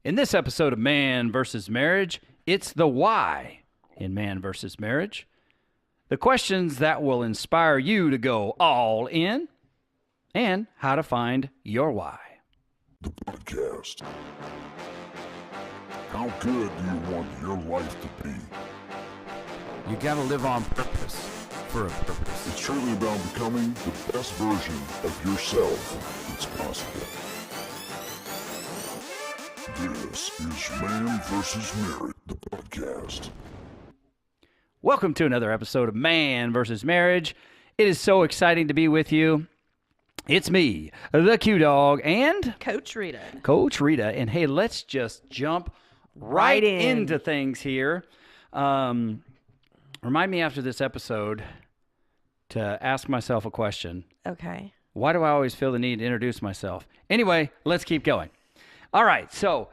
In this episode of Man vs. Marriage, it's the why in Man vs. Marriage. The questions that will inspire you to go all in and how to find your why. The podcast. How good do you want your life to be? You gotta live on purpose, for a purpose. It's truly about becoming the best version of yourself that's possible. This is Man vs. Marriage, the podcast. Welcome to another episode of Man vs. Marriage. It is so exciting to be with you. It's me, the Q Dog, and Coach Rita. Coach Rita. And hey, let's just jump right into things here. Remind me after this episode to ask myself a question. Okay. Why do I always feel the need to introduce myself? Anyway, let's keep going. All right, so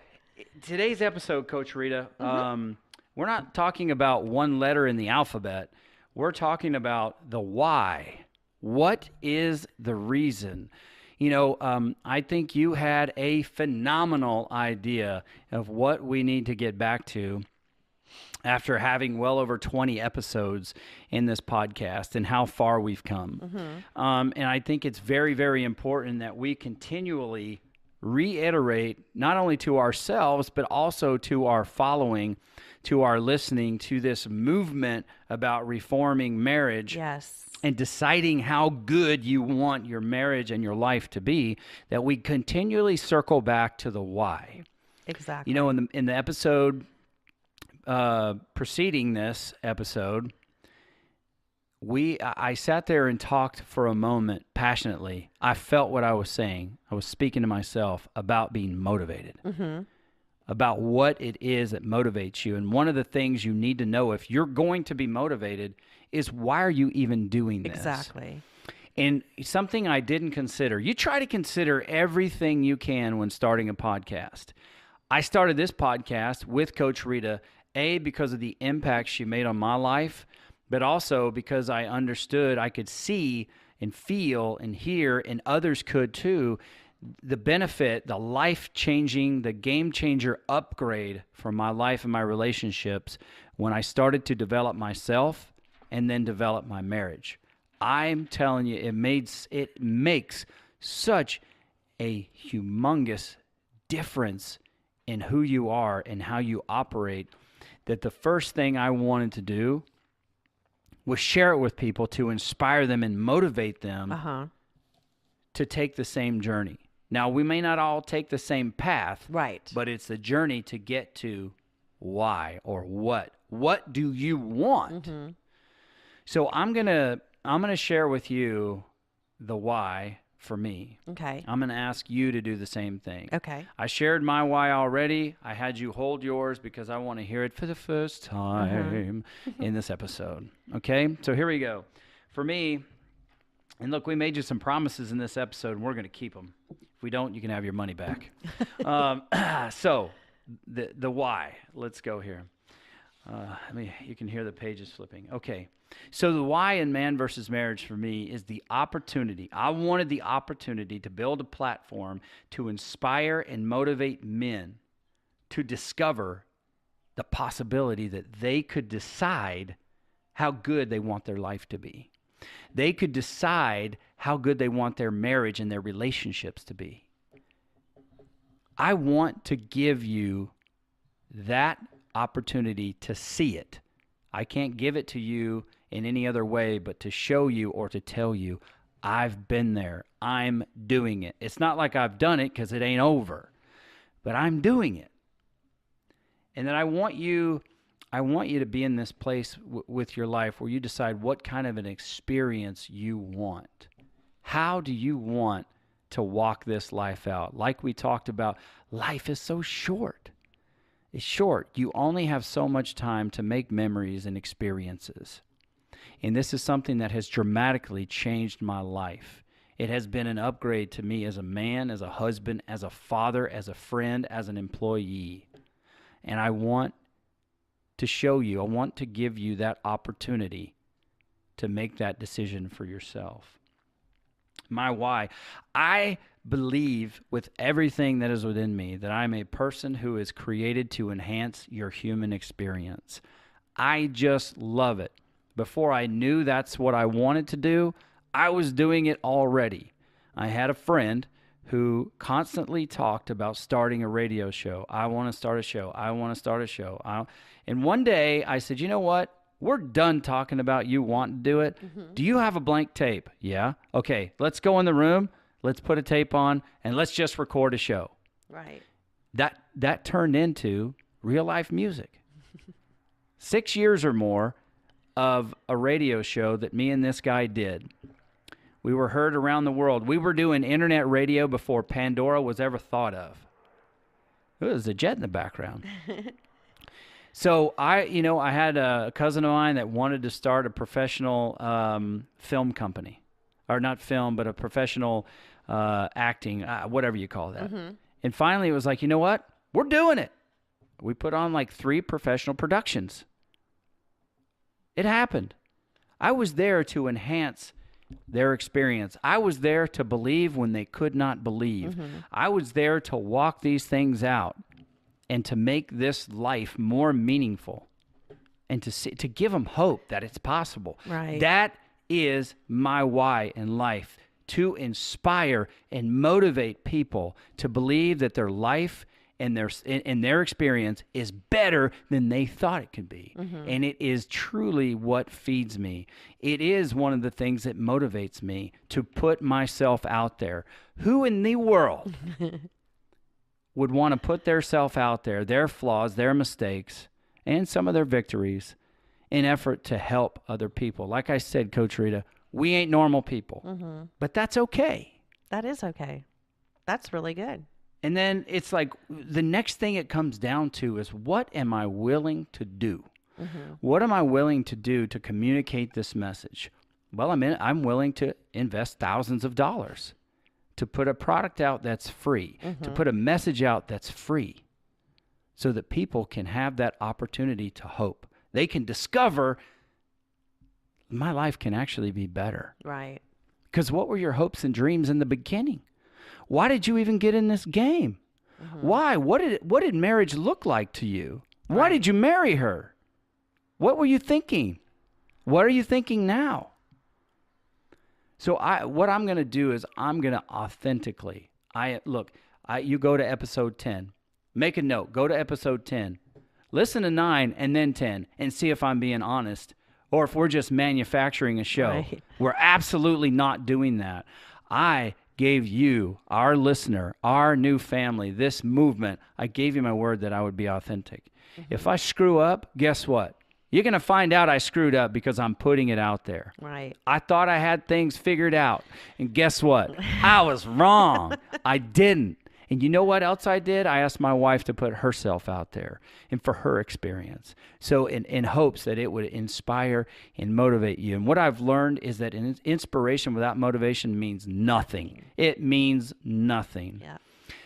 today's episode, Coach Rita, we're not talking about one letter in the alphabet. We're talking about the why. What is the reason? You know, I think you had a phenomenal idea of what we need to get back to after having well over 20 episodes in this podcast and how far we've come. And I think it's very, very important that we continually reiterate, not only to ourselves, but also to our following, to our listening, to this movement about reforming marriage. Yes. And deciding how good you want your marriage and your life to be, that we continually circle back to the why. Exactly. You know, in the episode preceding this episode, I sat there and talked for a moment passionately. I felt what I was saying. I was speaking to myself about being motivated, about what it is that motivates you. And one of the things you need to know if you're going to be motivated is, why are you even doing this? Exactly. And something I didn't consider, you try to consider everything you can when starting a podcast. I started this podcast with Coach Rita, because of the impact she made on my life, but also because I understood, I could see and feel and hear, and others could too, the benefit, the life-changing, the game-changer upgrade for my life and my relationships when I started to develop myself and then develop my marriage. I'm telling you, it makes such a humongous difference in who you are and how you operate, that the first thing I wanted to do was share it with people to inspire them and motivate them to take the same journey. Now, we may not all take the same path, Right. but it's the journey to get to why or what. What do you want? So I'm gonna share with you the why for me. Okay. I'm gonna ask you to do the same thing. Okay. I shared my why already. I had you hold yours because I want to hear it for the first time in this episode. Okay? So here we go. For me, and look, we made you some promises in this episode, and we're going to keep them. If we don't, you can have your money back. So the why. Let's go here. You can hear the pages flipping. Okay. So the why in Man vs. Marriage for me is the opportunity. I wanted the opportunity to build a platform to inspire and motivate men to discover the possibility that they could decide how good they want their life to be. They could decide how good they want their marriage and their relationships to be. I want to give you that opportunity to see it. I can't give it to you in any other way but to show you or to tell you, I've been there. I'm doing it. It's not like I've done it because it ain't over, but I'm doing it. And then I want you to be in this place with your life where you decide what kind of an experience you want. How do you want to walk this life out? Like we talked about, life is so short. It's short. You only have so much time to make memories and experiences. And this is something that has dramatically changed my life. It has been an upgrade to me as a man, as a husband, as a father, as a friend, as an employee. And I want to show you, I want to give you that opportunity to make that decision for yourself. My why. I believe with everything that is within me that I'm a person who is created to enhance your human experience. I just love it. Before I knew that's what I wanted to do, I was doing it already. I had a friend who constantly talked about starting a radio show. I want to start a show. I want to start a show. And one day I said, you know what? We're done talking about you wanting to do it. Do you have a blank tape? Yeah. Okay, let's go in the room. Let's put a tape on and let's just record a show. Right. That turned into real life music. 6 years or more of a radio show that me and this guy did. We were heard around the world. We were doing internet radio before Pandora was ever thought of. There's a jet in the background. So I had a cousin of mine that wanted to start a professional film company, or not film, but a professional acting, whatever you call that. And finally, it was like, you know what? We're doing it. We put on like 3 professional productions. It happened. I was there to enhance their experience. I was there to believe when they could not believe. I was there to walk these things out and to make this life more meaningful and to give them hope that it's possible. Right. That is my why in life, to inspire and motivate people to believe that their life and their experience is better than they thought it could be. And it is truly what feeds me. It is one of the things that motivates me to put myself out there. Who in the world would want to put their self out there, their flaws, their mistakes, and some of their victories in effort to help other people? Like I said, Coach Rita, we ain't normal people, but that's okay. That is okay. That's really good. And then it's like the next thing it comes down to is, what am I willing to do? What am I willing to do to communicate this message? Well, I'm willing to invest thousands of dollars to put a product out that's free, to put a message out that's free, so that people can have that opportunity to hope. They can discover my life can actually be better. Right. Because what were your hopes and dreams in the beginning? Why did you even get in this game? Why? What did marriage look like to you? Why did you marry her? What were you thinking? What are you thinking now? So what I'm going to do is I'm going to authentically, you go to episode 10. Make a note. Go to episode 10. Listen to 9 and then 10 and see if I'm being honest or if we're just manufacturing a show. Right. We're absolutely not doing that. I gave you, our listener, our new family, this movement, I gave you my word that I would be authentic. If I screw up, guess what? You're going to find out I screwed up because I'm putting it out there. Right. I thought I had things figured out. And guess what? I was wrong. I didn't. And you know what else I did? I asked my wife to put herself out there and for her experience. So in hopes that it would inspire and motivate you. And what I've learned is that inspiration without motivation means nothing. It means nothing. Yeah.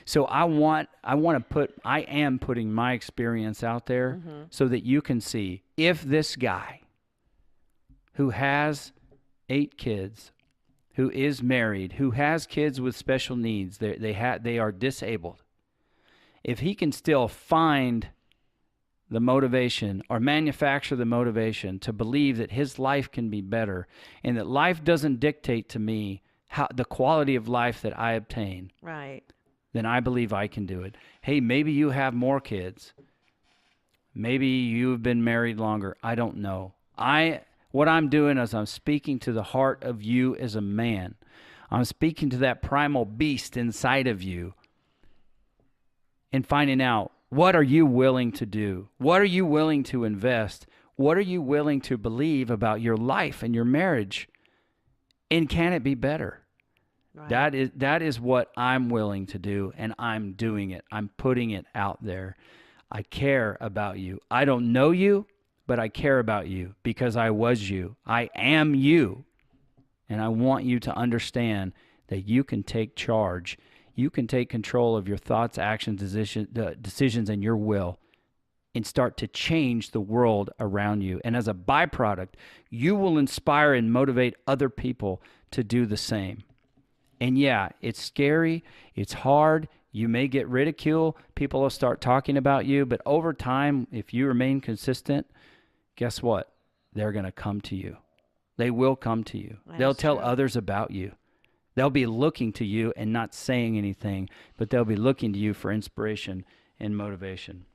So I am putting my experience out there so that you can see if this guy who has 8 kids, who is married, who has kids with special needs, they are disabled, if he can still find the motivation or manufacture the motivation to believe that his life can be better and that life doesn't dictate to me the quality of life that I obtain, Right. then I believe I can do it. Hey, maybe you have more kids. Maybe you've been married longer. I don't know. What I'm doing is I'm speaking to the heart of you as a man. I'm speaking to that primal beast inside of you and finding out, what are you willing to do? What are you willing to invest? What are you willing to believe about your life and your marriage? And can it be better? Right. That is what I'm willing to do, and I'm doing it. I'm putting it out there. I care about you. I don't know you, but I care about you because I was you. I am you. And I want you to understand that you can take charge. You can take control of your thoughts, actions, decisions, and your will and start to change the world around you. And as a byproduct, you will inspire and motivate other people to do the same. And yeah, it's scary. It's hard. You may get ridicule. People will start talking about you. But over time, if you remain consistent, guess what? They're going to come to you. They will come to you. They'll tell others about you. They'll be looking to you and not saying anything, but they'll be looking to you for inspiration and motivation.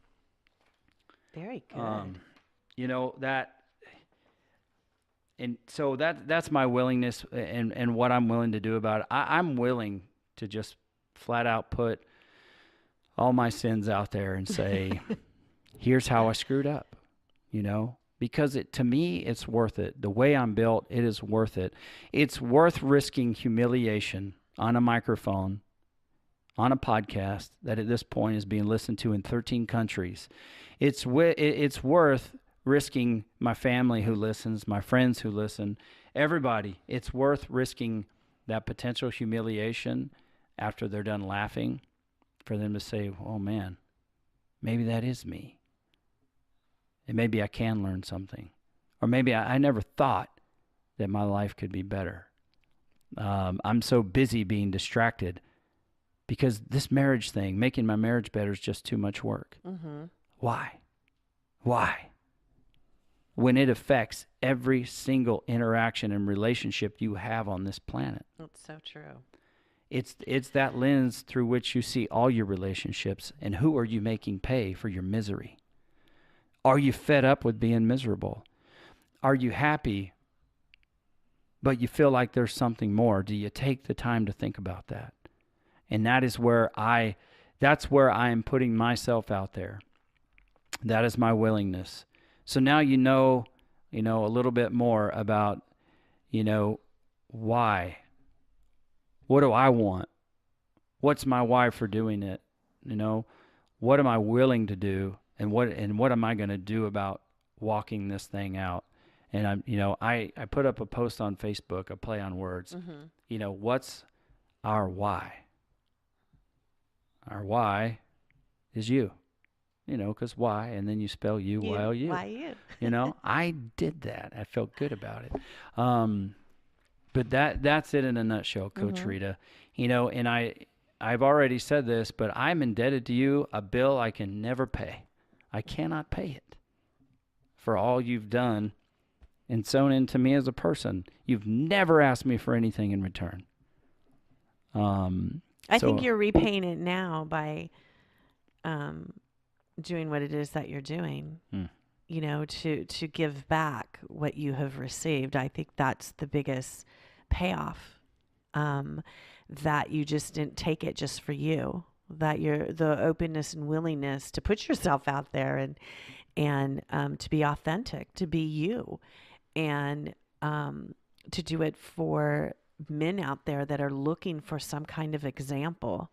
Very good. You know, and so that's my willingness and what I'm willing to do about it. I'm willing to just flat out put all my sins out there and say, here's how I screwed up, you know, because to me, it's worth it. The way I'm built, it is worth it. It's worth risking humiliation on a microphone, on a podcast that at this point is being listened to in 13 countries. It's worth risking my family who listens, my friends who listen, everybody. It's worth risking that potential humiliation after they're done laughing for them to say, oh man, maybe that is me. And maybe I can learn something. Or maybe I never thought that my life could be better. I'm so busy being distracted because this marriage thing, making my marriage better, is just too much work. Mm-hmm. Why? When it affects every single interaction and relationship you have on this planet. That's so true. It's that lens through which you see all your relationships, and who are you making pay for your misery? Are you fed up with being miserable? Are you happy, but you feel like there's something more? Do you take the time to think about that? And that is that's where I am putting myself out there. That is my willingness. So now you know a little bit more about, why. What do I want? What's my why for doing it? What am I willing to do? And what am I going to do about walking this thing out? And I put up a post on Facebook, a play on words. Mm-hmm. What's our why? Our why is you. Because why, and then you spell you, Y-O-U. Why you? I did that. I felt good about it. But that's it in a nutshell, Coach Rita. And I've already said this, but I'm indebted to you a bill I can never pay. I cannot pay it for all you've done and sown into me as a person. You've never asked me for anything in return. I think you're repaying it now by doing what it is that you're doing, to give back what you have received. I think that's the biggest payoff, that you just didn't take it just for you, that you're the openness and willingness to put yourself out there and to be authentic, to be you, and to do it for men out there that are looking for some kind of example,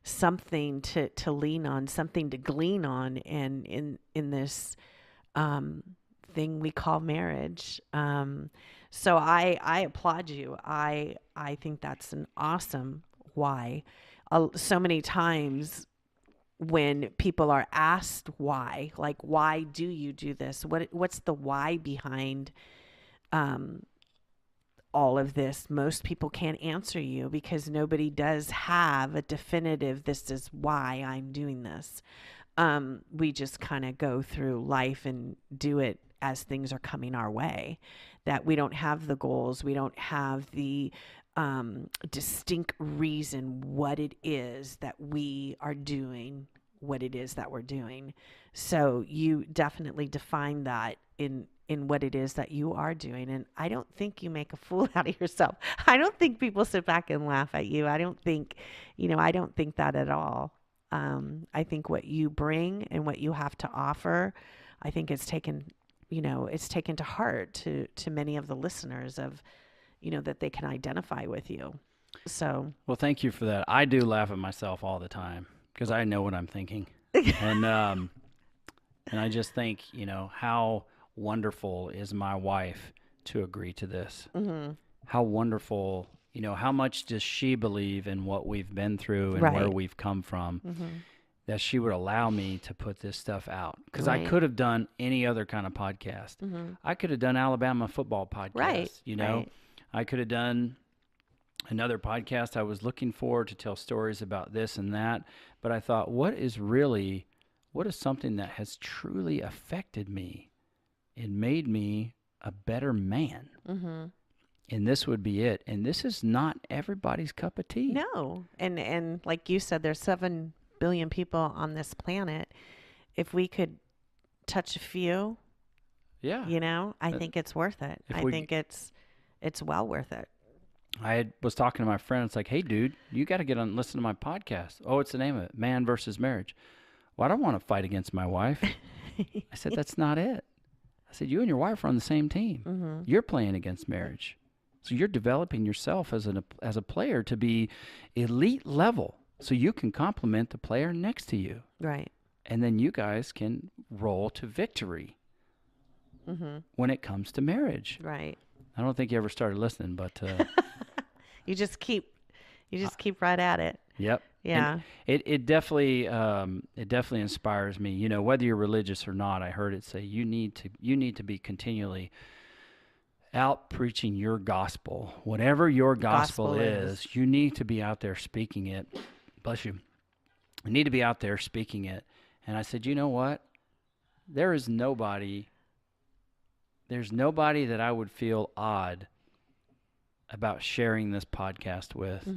something to lean on, something to glean on, and in this thing we call marriage. So I applaud you. I think that's an awesome why. So many times when people are asked why, like, why do you do this? What's the why behind all of this? Most people can't answer you because nobody does have a definitive, this is why I'm doing this. We just kind of go through life and do it as things are coming our way, that we don't have the goals. We don't have the distinct reason what it is that we are doing, what it is that we're doing. So you definitely define that in what it is that you are doing. And I don't think you make a fool out of yourself. I don't think people sit back and laugh at you. I don't think that at all. I think what you bring and what you have to offer, I think it's taken to heart to many of the listeners of, that they can identify with you. So. Well, thank you for that. I do laugh at myself all the time because I know what I'm thinking. And I just think, how wonderful is my wife to agree to this? Mm-hmm. How wonderful, how much does she believe in what we've been through and where we've come from, that she would allow me to put this stuff out? Because I could have done any other kind of podcast. I could have done Alabama football podcast, I could have done another podcast I was looking for to tell stories about this and that, but I thought, what is something that has truly affected me and made me a better man? Mm-hmm. And this would be it. And this is not everybody's cup of tea. No. And like you said, there's 7 billion people on this planet. If we could touch a few, Yeah. you know, I think it's worth it. I think it's well worth it. Was talking to my friend. It's like, hey, dude, you got to get on and listen to my podcast. Oh, what's the name of it? Man versus Marriage. Well, I don't want to fight against my wife. I said, that's not it. I said, you and your wife are on the same team. Mm-hmm. You're playing against marriage. So you're developing yourself as a player to be elite level so you can complement the player next to you. Right. And then you guys can roll to victory when it comes to marriage. Right. I don't think you ever started listening, but You just keep right at it. yep. Yeah. And it definitely inspires me. You know, whether you're religious or not, I heard it say you need to be continually out preaching your gospel. Whatever your gospel is, you need to be out there speaking it. Bless you. You need to be out there speaking it. And I said, you know what? There's nobody that I would feel odd about sharing this podcast with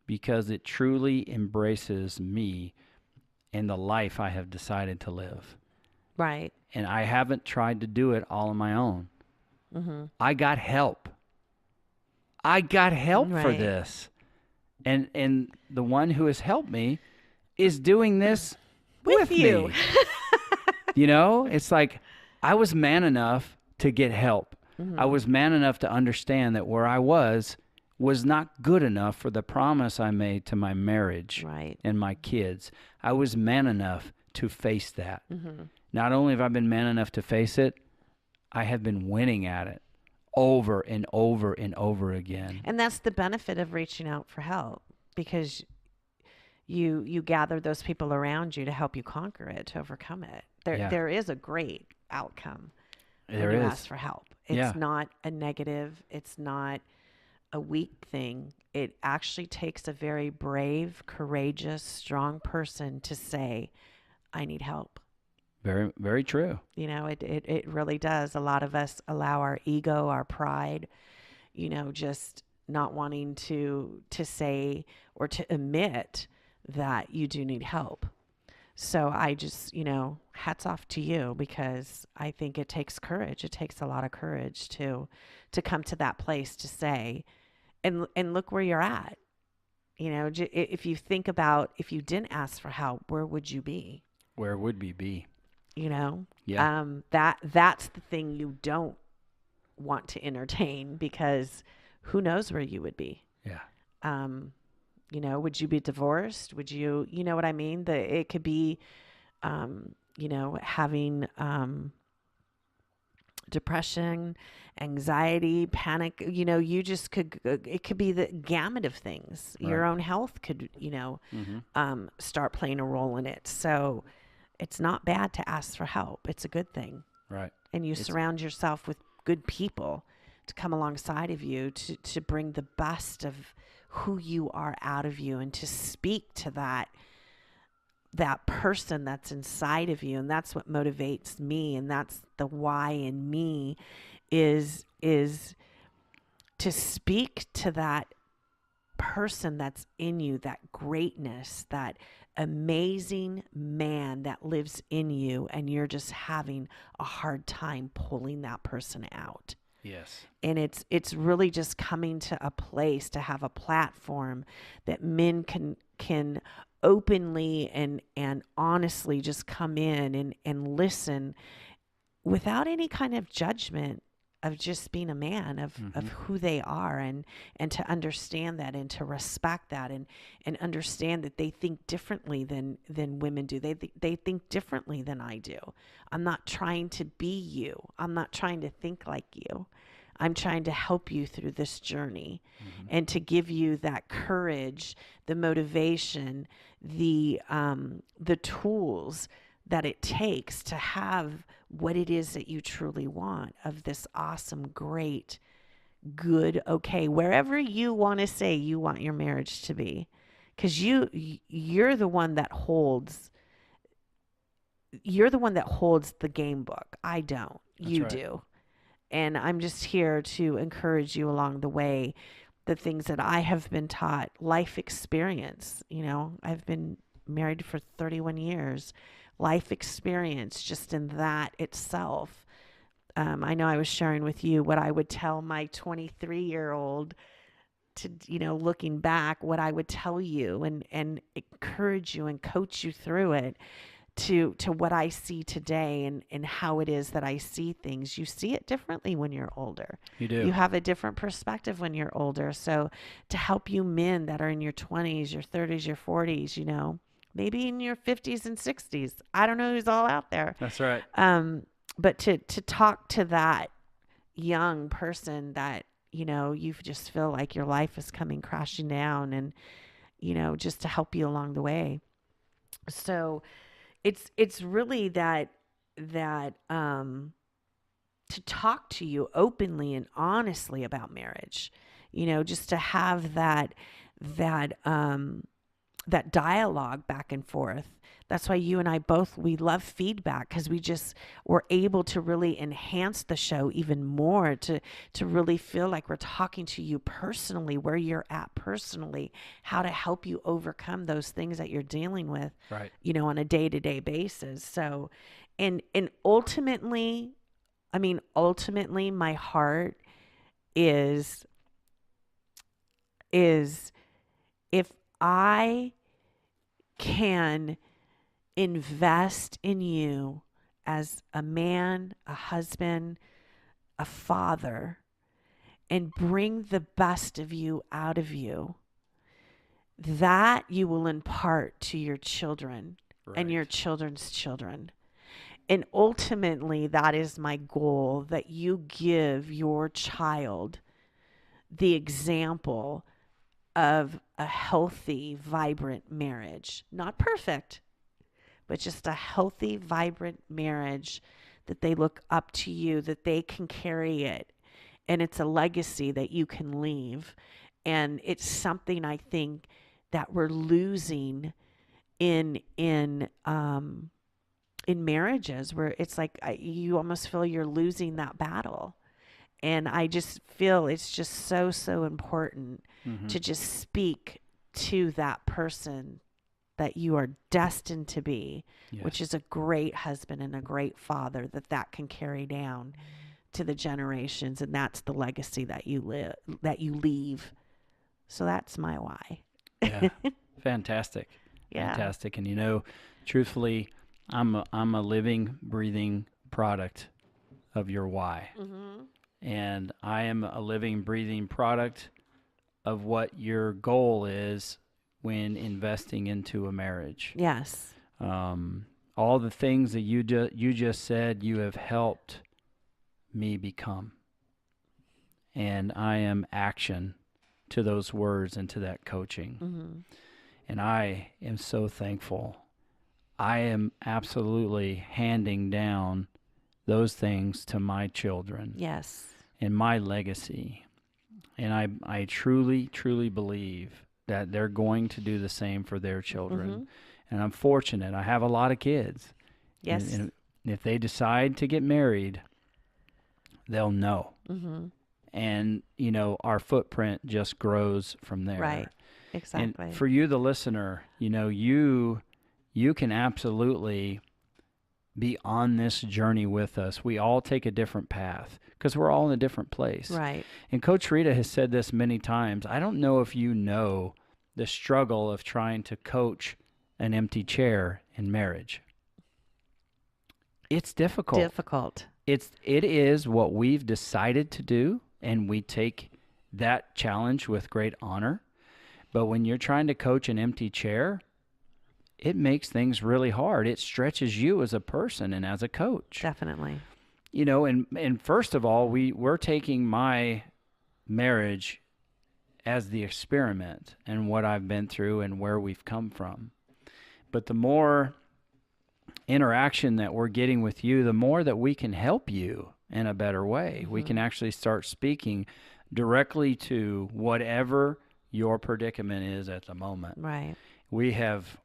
because it truly embraces me and the life I have decided to live. Right. And I haven't tried to do it all on my own. I got help. I got help for this. And the one who has helped me is doing this with you. me. You know, it's like I was man enough to get help. I was man enough to understand that where I was not good enough for the promise I made to my marriage and my kids. I was man enough to face that. Not only have I been man enough to face it, I have been winning at it over and over and over again. And that's the benefit of reaching out for help, because you gather those people around you to help you conquer it, to overcome it. There is a great outcome when you ask for help. It's not a negative. It's not a weak thing. It actually takes a very brave, courageous, strong person to say, I need help. Very, very true. You know, it really does. A lot of us allow our ego, our pride, you know, just not wanting to say or to admit that you do need help. So I just, you know, hats off to you, because I think it takes courage. It takes a lot of courage to come to that place to say, and look where you're at. You know, if you think about, if you didn't ask for help, where would you be? Where would we be? You know, yeah. That's the thing you don't want to entertain, because who knows where you would be? Yeah. You know, would you be divorced? Would you know what I mean? It could be, you know, having depression, anxiety, panic. You know, you just could. It could be the gamut of things. Right. Your own health could, you know, start playing a role in it. So it's not bad to ask for help. It's a good thing. Right. And you surround yourself with good people to come alongside of you to bring the best of who you are out of you, and to speak to that person that's inside of you. And that's what motivates me. And that's the why in me is to speak to that person that's in you, that greatness, that amazing man that lives in you, and you're just having a hard time pulling that person out. Yes. And it's really just coming to a place to have a platform that men can openly and honestly just come in and listen without any kind of judgment, of just being a man, of who they are, and to understand that, and to respect that, and understand that they think differently than women do. They think differently than I do. I'm not trying to be you. I'm not trying to think like you. I'm trying to help you through this journey, and to give you that courage, the motivation, the tools that it takes to have what it is that you truly want, of this awesome, great good, okay, wherever you want to say you want your marriage to be, because you're the one that holds the game book. I don't. That's You right. do. And I'm just here to encourage you along the way. The things that I have been taught, life experience. I've been married for 31 years. Life experience, just in that itself. I know I was sharing with you what I would tell my 23-year-old to, looking back, what I would tell you and encourage you and coach you through it to what I see today and how it is that I see things. You see it differently when you're older. You do. You have a different perspective when you're older. So to help you men that are in your 20s, your 30s, your 40s, maybe in your 50s and 60s. I don't know who's all out there. That's right. But to talk to that young person that, you just feel like your life is coming crashing down and, just to help you along the way. So it's really that to talk to you openly and honestly about marriage, just to have that dialogue back and forth. That's why you and I both, we love feedback, because we're able to really enhance the show even more, to really feel like we're talking to you personally, where you're at personally, how to help you overcome those things that you're dealing with, Right. on a day-to-day basis. So, and ultimately, my heart is if I can invest in you as a man, a husband, a father, and bring the best of you out of you, that you will impart to your children and your children's children. And ultimately, that is my goal, that you give your child the example of a healthy, vibrant marriage. Not perfect, but just a healthy, vibrant marriage, that they look up to you, that they can carry it. And it's a legacy that you can leave. And it's something I think that we're losing in marriages, where it's like you almost feel you're losing that battle. And I just feel it's just so, so important to just speak to that person that you are destined to be, which is a great husband and a great father, that can carry down to the generations. And that's the legacy that you leave. So that's my why. Yeah. Fantastic. Yeah. Fantastic. And truthfully, I'm a living, breathing product of your why. And I am a living, breathing product of what your goal is when investing into a marriage. Yes. All the things that you just said, you have helped me become. And I am action to those words and to that coaching. And I am so thankful. I am absolutely handing down those things to my children. Yes. And my legacy. And I truly, truly believe that they're going to do the same for their children. And I'm fortunate. I have a lot of kids. Yes. And if they decide to get married, they'll know. And, our footprint just grows from there. Right. Exactly. And for you, the listener, you can absolutely be on this journey with us. We all take a different path because we're all in a different place. Right. And Coach Rita has said this many times. I don't know if you know the struggle of trying to coach an empty chair in marriage. It's difficult. It is what we've decided to do, and we take that challenge with great honor. But when you're trying to coach an empty chair, it makes things really hard. It stretches you as a person and as a coach. Definitely. And first of all, we're taking my marriage as the experiment and what I've been through and where we've come from. But the more interaction that we're getting with you, the more that we can help you in a better way. We can actually start speaking directly to whatever your predicament is at the moment. Right. We have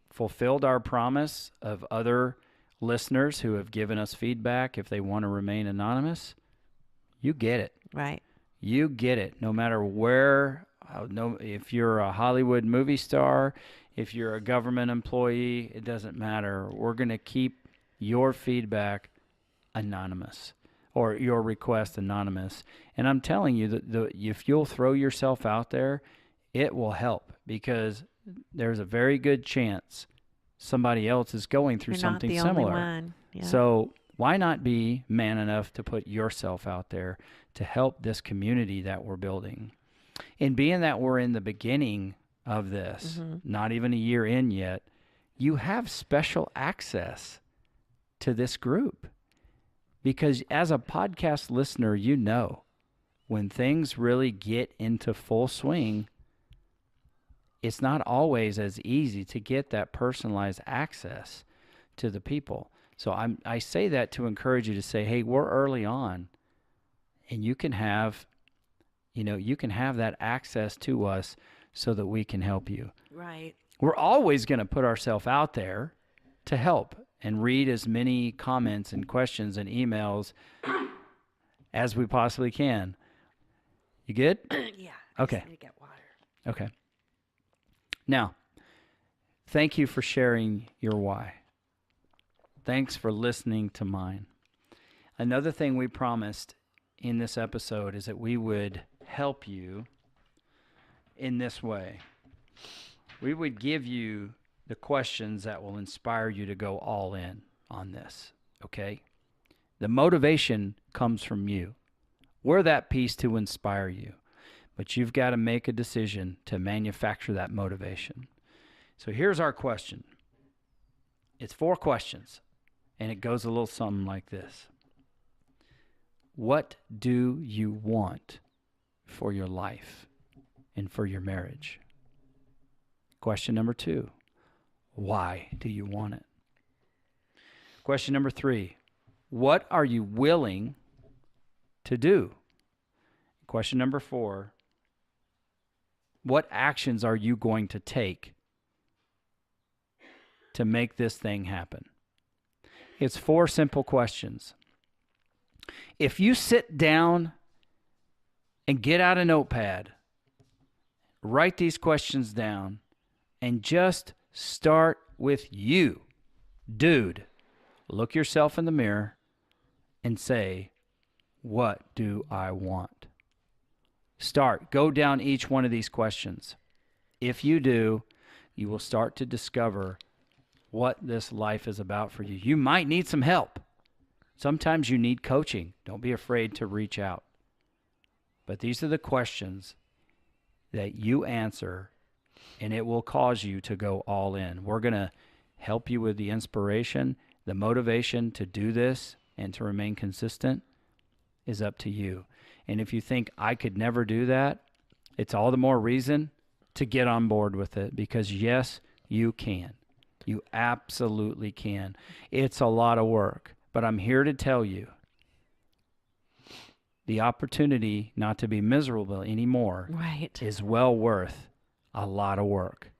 fulfilled our promise of other listeners who have given us feedback if they want to remain anonymous. You get it. Right. You get it. No matter where, if you're a Hollywood movie star, if you're a government employee, it doesn't matter. We're going to keep your feedback anonymous, or your request anonymous. And I'm telling you that if you'll throw yourself out there, it will help, because there's a very good chance somebody else is going through You're something not the similar. Only one. Yeah. So why not be man enough to put yourself out there to help this community that we're building? And being that we're in the beginning of this, not even a year in yet, you have special access to this group. Because as a podcast listener, you know when things really get into full swing, it's not always as easy to get that personalized access to the people. So I say that to encourage you to say, hey, we're early on, and you can have that access to us so that we can help you. Right. We're always going to put ourselves out there to help and read as many comments and questions and emails as we possibly can. You good? Yeah. Okay. I just need to get water. Okay. Now, thank you for sharing your why. Thanks for listening to mine. Another thing we promised in this episode is that we would help you in this way. We would give you the questions that will inspire you to go all in on this, okay? The motivation comes from you. We're that piece to inspire you, but you've got to make a decision to manufacture that motivation. So here's our question. It's 4 questions, and it goes a little something like this. What do you want for your life and for your marriage? Question number 2, why do you want it? Question number 3, what are you willing to do? Question number 4, what actions are you going to take to make this thing happen? It's 4 simple questions. If you sit down and get out a notepad, write these questions down, and just start with you, dude, look yourself in the mirror and say, what do I want? Go down each one of these questions. If you do, you will start to discover what this life is about for you. You might need some help. Sometimes you need coaching. Don't be afraid to reach out. But these are the questions that you answer, and it will cause you to go all in. We're going to help you with the inspiration. The motivation to do this and to remain consistent is up to you. And if you think I could never do that, it's all the more reason to get on board with it, because yes, you can. You absolutely can. It's a lot of work, but I'm here to tell you the opportunity not to be miserable anymore is well worth a lot of work.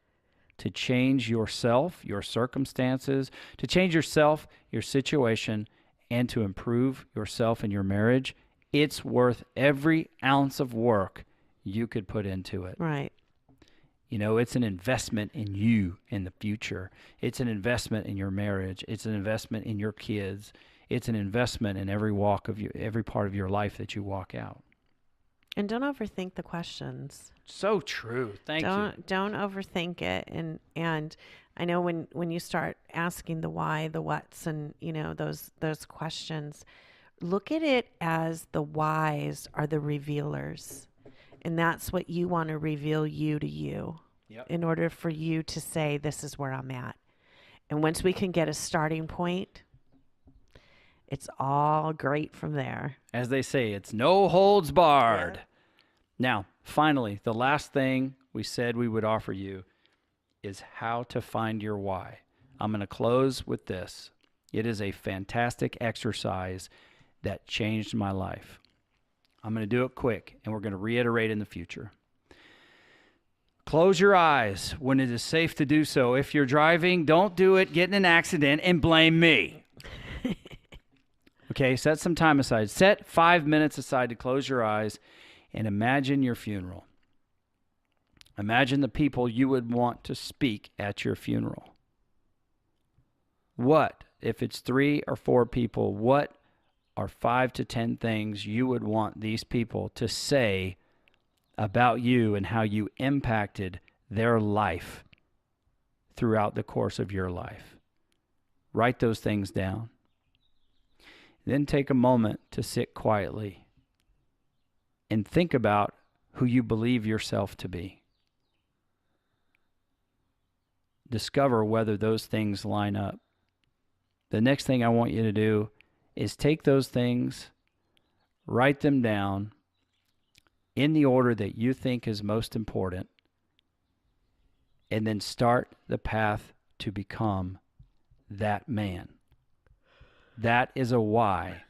To change yourself, your circumstances, to change yourself, your situation, and to improve yourself and your marriage, it's worth every ounce of work you could put into it. Right. You know, it's an investment in you in the future. It's an investment in your marriage. It's an investment in your kids. It's an investment in every part of your life that you walk out. And don't overthink the questions. So true. Thank you. Don't overthink it. And I know when you start asking the why, the whats, and those questions, look at it as the whys are the revealers. And that's what you want to reveal you to you in order for you to say, this is where I'm at. And once we can get a starting point, it's all great from there. As they say, it's no holds barred. Yeah. Now, finally, the last thing we said we would offer you is how to find your why. I'm going to close with this. It is a fantastic exercise that changed my life. I'm going to do it quick, and we're going to reiterate in the future. Close your eyes when it is safe to do so. If you're driving, don't do it, get in an accident, and blame me. Okay, set some time aside. Set 5 minutes aside to close your eyes and imagine your funeral. Imagine the people you would want to speak at your funeral. What, if it's 3 or 4 people, what are 5 to 10 things you would want these people to say about you and how you impacted their life throughout the course of your life? Write those things down. Then take a moment to sit quietly and think about who you believe yourself to be. Discover whether those things line up. The next thing I want you to do is take those things, write them down in the order that you think is most important, and then start the path to become that man. That is a why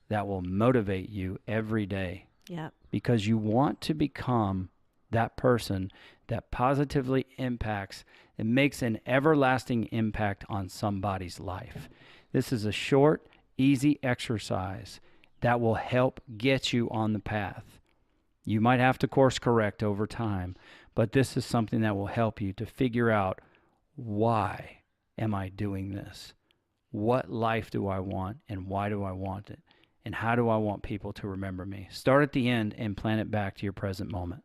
that will motivate you every day. Yep. Because you want to become that person that positively impacts and makes an everlasting impact on somebody's life. This is a short, easy exercise that will help get you on the path. You might have to course correct over time, but this is something that will help you to figure out, why am I doing this? What life do I want, and why do I want it? And how do I want people to remember me? Start at the end and plan it back to your present moment.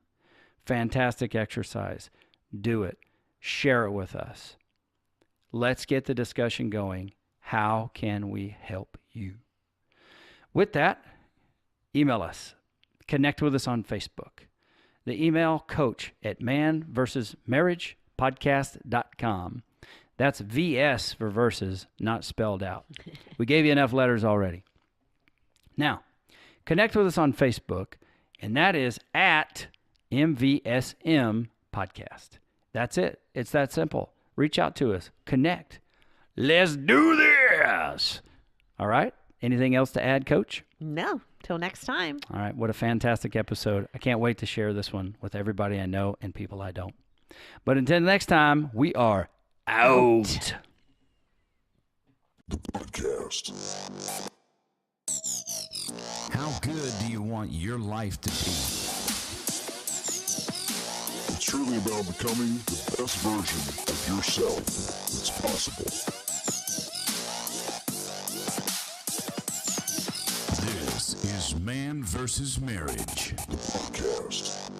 Fantastic exercise. Do it. Share it with us. Let's get the discussion going. How can we help you? With that, email us. Connect with us on Facebook. The email, coach@manvsmarriagepodcast.com. That's VS for verses, not spelled out. We gave you enough letters already. Now, connect with us on Facebook, and that is at MVSM Podcast. That's it. It's that simple. Reach out to us. Connect. Let's do this. All right. Anything else to add, Coach? No. Till next time. All right. What a fantastic episode. I can't wait to share this one with everybody I know and people I don't. But until next time, we are out. The podcast. How good do you want your life to be? It's truly about becoming the best version of yourself that's possible. This is Man vs. Marriage. The podcast.